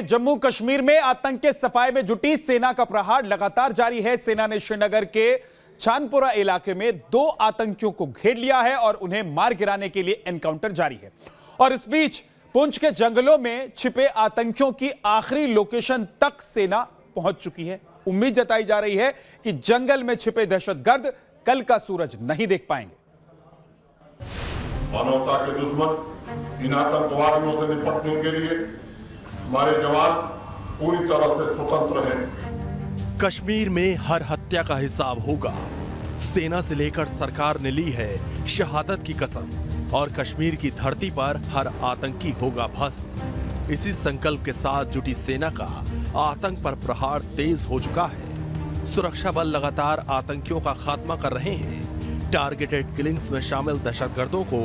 जम्मू कश्मीर में आतंक के सफाए में जुटी सेना का प्रहार लगातार जारी है। सेना ने श्रीनगर के चांदपुरा इलाके में 2 आतंकियों को घेर लिया है और उन्हें मार गिराने के लिए एनकाउंटर जारी है। और इस बीच पुंछ के जंगलों में छिपे आतंकियों की आखिरी लोकेशन तक सेना पहुंच चुकी है। उम्मीद जताई जा रही है कि जंगल में छिपे दहशतगर्द कल का सूरज नहीं देख पाएंगे। मानवता के दुश्मन इन आतंकवादियों से निपटने के लिए हमारे जवान पूरी तरह से स्वतंत्र हैं। कश्मीर में हर हत्या का हिसाब होगा। सेना से लेकर सरकार ने ली है शहादत की कसम और कश्मीर की धरती पर हर आतंकी होगा भस्म। इसी संकल्प के साथ जुटी सेना का आतंक पर प्रहार तेज हो चुका है। सुरक्षा बल लगातार आतंकियों का खात्मा कर रहे हैं। टारगेटेड किलिंग्स में शामिल दहशतगर्दों को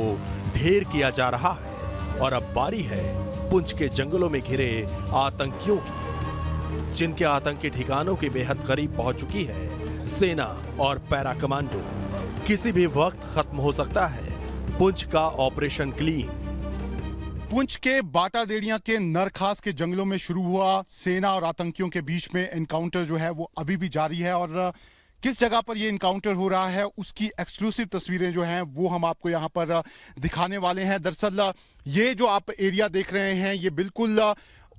ढेर किया जा रहा है और अब बारी है पुंछ के जंगलों में घिरे आतंकियों की, जिनके आतंकी ठिकानों के बेहद करीब पहुंच चुकी है सेना और पैरा कमांडो। किसी भी वक्त खत्म हो सकता है पुंछ का ऑपरेशन क्लीन। पुंछ के बाटादेड़िया के नरखास के जंगलों में शुरू हुआ सेना और आतंकियों के बीच में एनकाउंटर जो है वो अभी भी जारी है और किस जगह पर ये इनकाउंटर हो रहा है उसकी एक्सक्लूसिव तस्वीरें जो हैं वो हम आपको यहाँ पर दिखाने वाले हैं। दरअसल ये जो आप एरिया देख रहे हैं ये बिल्कुल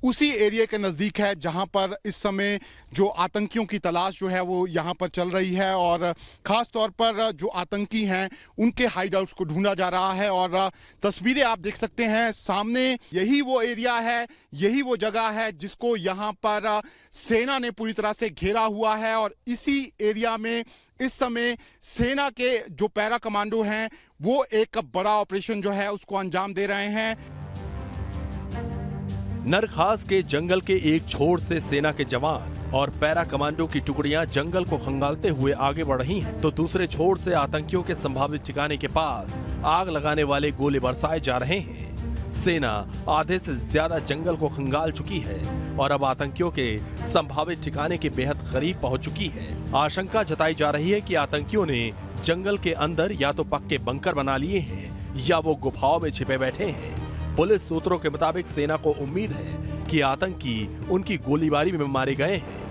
उसी एरिया के नज़दीक है जहां पर इस समय जो आतंकियों की तलाश जो है वो यहां पर चल रही है और ख़ास तौर पर जो आतंकी हैं उनके हाइड आउट्स को ढूंढा जा रहा है। और तस्वीरें आप देख सकते हैं सामने, यही वो एरिया है, यही वो जगह है जिसको यहां पर सेना ने पूरी तरह से घेरा हुआ है और इसी एरिया में इस समय सेना के जो पैरा कमांडो हैं वो एक बड़ा ऑपरेशन जो है उसको अंजाम दे रहे हैं। नरखास के जंगल के एक छोर से सेना के जवान और पैरा कमांडो की टुकड़ियां जंगल को खंगालते हुए आगे बढ़ रही हैं, तो दूसरे छोर से आतंकियों के संभावित ठिकाने के पास आग लगाने वाले गोले बरसाए जा रहे हैं। सेना आधे से ज्यादा जंगल को खंगाल चुकी है और अब आतंकियों के संभावित ठिकाने के बेहद करीब पहुंच चुकी है। आशंका जताई जा रही है कि आतंकियों ने जंगल के अंदर या तो पक्के बंकर बना लिए हैं या वो गुफाओं में छिपे बैठे हैं। पुलिस सूत्रों के मुताबिक सेना को उम्मीद है कि आतंकी उनकी गोलीबारी में मारे गए हैं।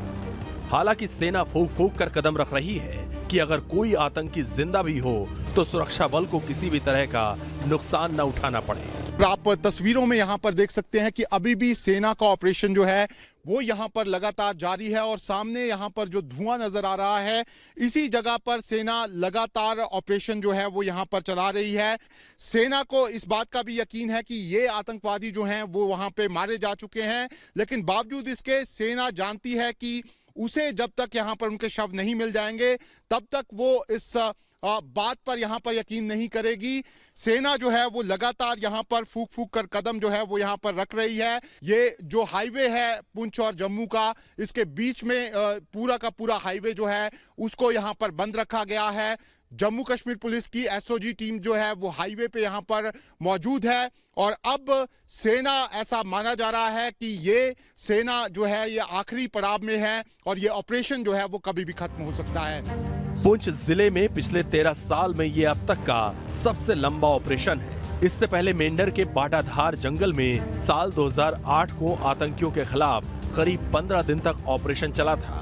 हालांकि सेना फूंक फूंक कर कदम रख रही है कि अगर कोई आतंकी जिंदा भी हो तो सुरक्षा बल को किसी भी तरह का नुकसान न उठाना पड़े। आप तस्वीरों में यहाँ पर देख सकते हैं कि अभी भी सेना का ऑपरेशन जो है वो यहाँ पर लगातार जारी है और सामने यहाँ पर जो धुआं नजर आ रहा है इसी जगह पर सेना लगातार ऑपरेशन जो है वो यहाँ पर चला रही है। सेना को इस बात का भी यकीन है कि ये आतंकवादी जो हैं वो वहाँ पे मारे जा चुके हैं, लेकिन बावजूद इसके सेना जानती है कि उसे जब तक यहाँ पर उनके शव नहीं मिल जाएंगे तब तक वो इस बात पर यहाँ पर यकीन नहीं करेगी। सेना जो है वो लगातार यहाँ पर फूक फूक कर कदम जो है वो यहाँ पर रख रही है। ये जो हाईवे है पुंछ और जम्मू का, इसके बीच में पूरा का पूरा हाईवे जो है उसको यहाँ पर बंद रखा गया है। जम्मू कश्मीर पुलिस की एसओजी टीम जो है वो हाईवे पे यहाँ पर मौजूद है और अब सेना, ऐसा माना जा रहा है कि ये सेना जो है ये आखिरी पड़ाव में है और ये ऑपरेशन जो है वो कभी भी खत्म हो सकता है। पुंछ जिले में पिछले 13 साल में ये अब तक का सबसे लंबा ऑपरेशन है। इससे पहले मेंढर के बाटाधार जंगल में साल 2008 को आतंकियों के खिलाफ करीब 15 दिन तक ऑपरेशन चला था।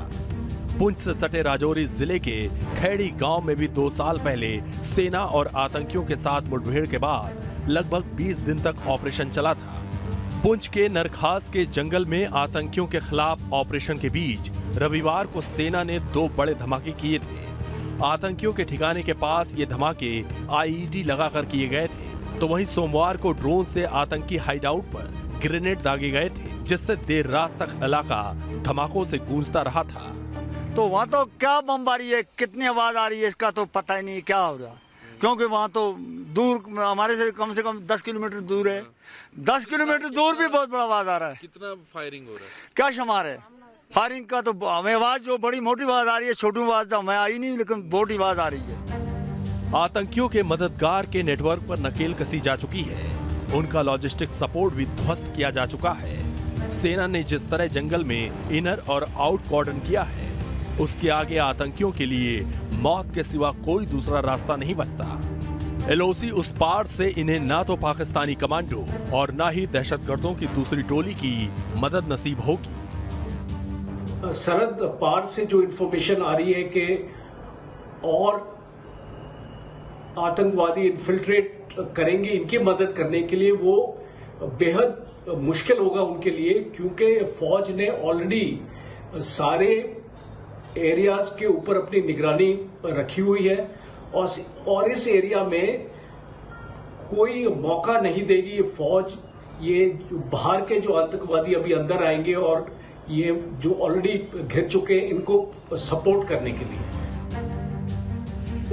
पुंछ से सटे राजौरी जिले के खैड़ी गांव में भी 2 साल पहले सेना और आतंकियों के साथ मुठभेड़ के बाद लगभग 20 दिन तक ऑपरेशन चला था। पुंछ के नरखास के जंगल में आतंकियों के खिलाफ ऑपरेशन के बीच रविवार को सेना ने 2 बड़े धमाके किए थे। आतंकियों के ठिकाने के पास ये धमाके आईईडी लगाकर किए गए थे, तो वहीं सोमवार को ड्रोन से आतंकी हाइडआउट पर ग्रेनेड दागे गए थे, जिससे देर रात तक इलाका धमाकों से गूंजता रहा था। तो वहाँ तो क्या बमबारी है, कितनी आवाज आ रही है इसका तो पता ही नहीं क्या हो रहा, क्योंकि वहाँ तो दूर हमारे से कम 10 किलोमीटर दूर है। 10 किलोमीटर दूर भी बहुत बड़ा आवाज आ रहा है। कितना फायरिंग हो रहा है, क्या शुमार है फायरिंग का? तो हमें आवाज जो बड़ी मोटी आवाज आ रही है, छोटी आवाज तो हमें आई नहीं, लेकिन मोटी आवाज आ रही है। आतंकियों के मददगार के नेटवर्क पर नकेल कसी जा चुकी है। उनका लॉजिस्टिक सपोर्ट भी ध्वस्त किया जा चुका है। सेना ने जिस तरह जंगल में इनर और आउट कॉर्डन किया है उसके आगे आतंकियों के लिए मौत के सिवा कोई दूसरा रास्ता नहीं बचता। एलओसी उस पार से इन्हें ना तो पाकिस्तानी कमांडो और ना ही दहशतगर्दों की दूसरी टोली की मदद नसीब होगी। सरहद पार से जो इंफॉर्मेशन आ रही है कि और आतंकवादी इन्फिल्ट्रेट करेंगे, इनकी मदद करने के लिए वो बेहद मुश्किल होगा उनके लिए, क्योंकि फौज ने ऑलरेडी सारे एरियाज के ऊपर अपनी निगरानी रखी हुई है और इस एरिया में कोई मौका नहीं देगी ये फौज, ये जो बाहर के जो आतंकवादी अभी अंदर आएंगे और ये जो ऑलरेडी घिर चुके हैं इनको सपोर्ट करने के लिए।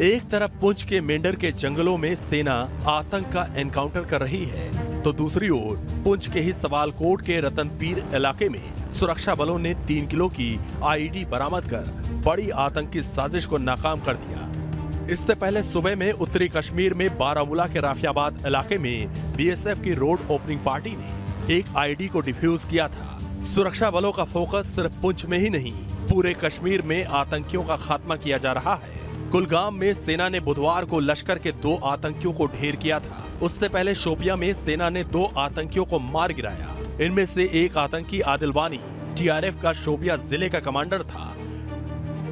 एक तरफ पुंछ के मेंढर के जंगलों में सेना आतंक का एनकाउंटर कर रही है, तो दूसरी ओर पुंछ के ही सवालकोट के रतनपीर इलाके में सुरक्षा बलों ने 3 किलो की आईईडी बरामद कर बड़ी आतंकी साजिश को नाकाम कर दिया। इससे पहले सुबह में उत्तरी कश्मीर में बारामूला के राफियाबाद इलाके में बीएसएफ की रोड ओपनिंग पार्टी ने एक आईईडी को डिफ्यूज किया था। सुरक्षा बलों का फोकस सिर्फ पुंछ में ही नहीं, पूरे कश्मीर में आतंकियों का खात्मा किया जा रहा है। कुलगाम में सेना ने बुधवार को लश्कर के 2 आतंकियों को ढेर किया था। उससे पहले शोपियां में सेना ने 2 आतंकियों को मार गिराया। इनमें से एक आतंकी आदिल वानी टीआरएफ का शोपियां जिले का कमांडर था।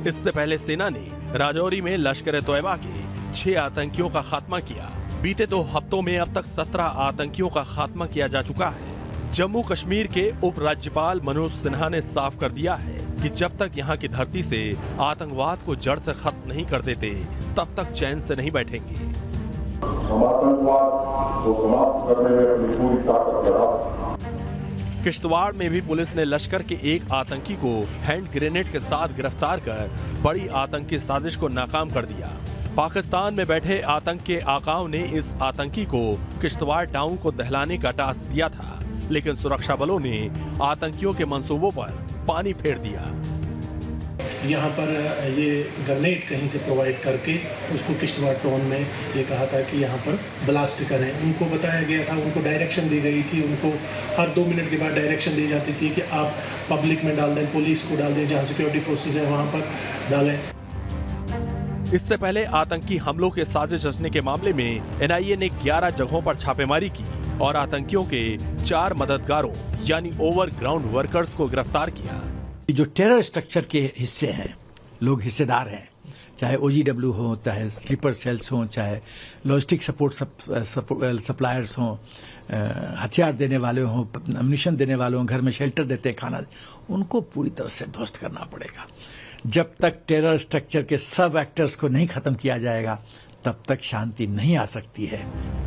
इससे पहले सेना ने राजौरी में लश्कर तोयबा के 6 आतंकियों का खात्मा किया। बीते 2 हफ्तों में अब तक 17 आतंकियों का खात्मा किया जा चुका है। जम्मू कश्मीर के उपराज्यपाल मनोज सिन्हा ने साफ कर दिया है कि जब तक यहाँ की धरती से आतंकवाद को जड़ से खत्म नहीं कर देते, तब तक चैन से नहीं बैठेंगे। हम आतंकवाद को समाप्त करने में अपनी पूरी ताकत लगा। किश्तवाड़ में भी पुलिस ने लश्कर के एक आतंकी को हैंड ग्रेनेड के साथ गिरफ्तार कर बड़ी आतंकी साजिश को नाकाम कर दिया। पाकिस्तान में बैठे आतंक के आकाओं ने इस आतंकी को किश्तवाड़ टाउन को दहलाने का टास्क दिया था, लेकिन सुरक्षा बलों ने आतंकियों के मंसूबों पर पानी फेर दिया। यहाँ पर ये ग्रेनेड कहीं से प्रोवाइड करके उसको किश्तवाड़ टाउन में ये कहा था कि यहाँ पर ब्लास्ट करें। उनको बताया गया था, उनको डायरेक्शन दी गई थी, उनको हर 2 मिनट के बाद डायरेक्शन दी जाती थी कि आप पब्लिक में डाल दें, पुलिस को डाल दें, जहाँ सिक्योरिटी फोर्सेज है वहाँ पर डालें। इससे पहले आतंकी हमलों के साजिश रचने के मामले में एनआईए ने 11 जगहों पर छापेमारी की और आतंकियों के 4 मददगारों यानी ओवरग्राउंड वर्कर्स को गिरफ्तार किया। जो टेरर स्ट्रक्चर के हिस्से हैं, लोग हिस्सेदार हैं, चाहे ओजीडब्ल्यू हो, चाहे स्लीपर सेल्स हों, चाहे लॉजिस्टिक सपोर्ट सप्लायर्स हों, हथियार देने वाले हों, अम्यूनिशन देने वाले हों, घर में शेल्टर देते हैं, खाना, उनको पूरी तरह से ध्वस्त करना पड़ेगा। जब तक टेरर स्ट्रक्चर के सब एक्टर्स को नहीं खत्म किया जाएगा, तब तक शांति नहीं आ सकती है।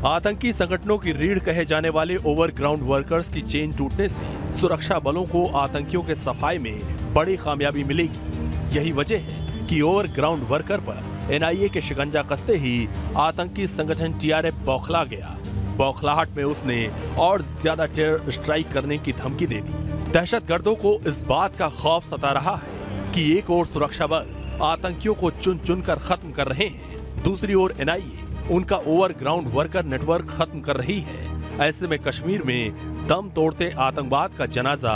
आतंकी संगठनों की रीढ़ कहे जाने वाले ओवरग्राउंड वर्कर्स की चेन टूटने से सुरक्षा बलों को आतंकियों के सफाई में बड़ी कामयाबी मिलेगी। यही वजह है कि ओवरग्राउंड वर्कर पर एनआईए के शिकंजा कसते ही आतंकी संगठन टीआरएफ बौखला गया। बौखलाहट में उसने और ज्यादा टेरर स्ट्राइक करने की धमकी दे दी। दहशतगर्दों को इस बात का खौफ सता रहा है कि एक ओर सुरक्षा बल आतंकियों को चुन चुन कर खत्म कर रहे हैं, दूसरी ओर एनआईए उनका ओवरग्राउंड वर्कर नेटवर्क खत्म कर रही है। ऐसे में कश्मीर में दम तोड़ते आतंकवाद का जनाजा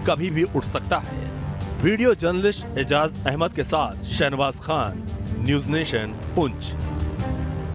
कभी भी उठ सकता है। वीडियो जर्नलिस्ट एजाज अहमद के साथ शहनवाज खान, न्यूज़ नेशन, पुंछ।